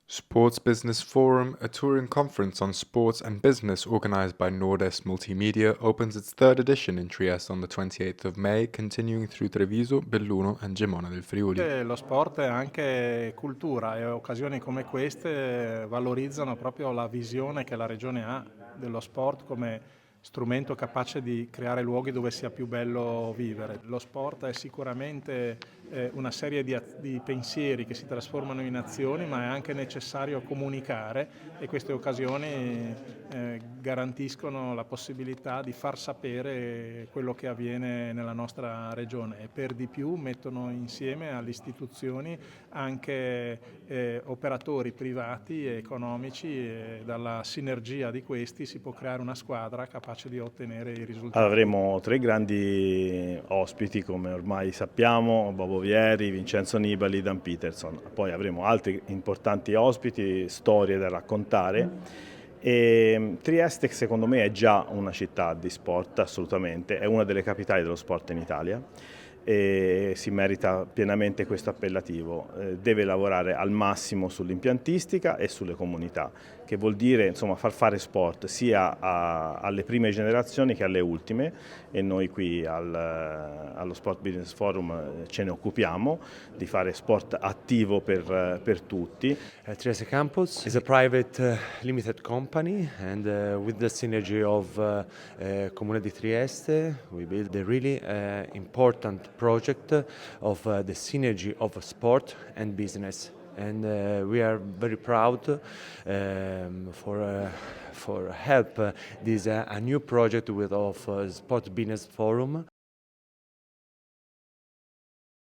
Sports Business Forum, a touring conference on sports and business organized by Nord-Est Multimedia, opens its third edition in Trieste on the 28th of May, continuing through Treviso, Belluno and Gemona del Friuli. Lo sport è anche cultura e occasioni come queste valorizzano proprio la visione che la regione ha dello sport come strumento capace di creare luoghi dove sia più bello vivere. Lo sport è sicuramente una serie di pensieri che si trasformano in azioni, ma è anche necessario comunicare e queste occasioni garantiscono la possibilità di far sapere quello che avviene nella nostra regione e per di più mettono insieme alle istituzioni anche operatori privati e economici e dalla sinergia di questi si può creare una squadra capace di ottenere i risultati. Avremo tre grandi ospiti, come ormai sappiamo: Bobo Vieri, Vincenzo Nibali, Dan Peterson. Poi avremo altri importanti ospiti, storie da raccontare. E Trieste, secondo me, è già una città di sport, assolutamente, è una delle capitali dello sport in Italia e si merita pienamente questo appellativo. Deve lavorare al massimo sull'impiantistica e sulle comunità, che vuol dire insomma far fare sport sia alle prime generazioni che alle ultime, e noi qui allo Sport Business Forum ce ne occupiamo di fare sport attivo per tutti. Trieste Campus is a private limited company, and with the synergy of Comune di Trieste, we build a really important project of the synergy of sport and business. And we are very proud for help this a new project of Sport Business Forum.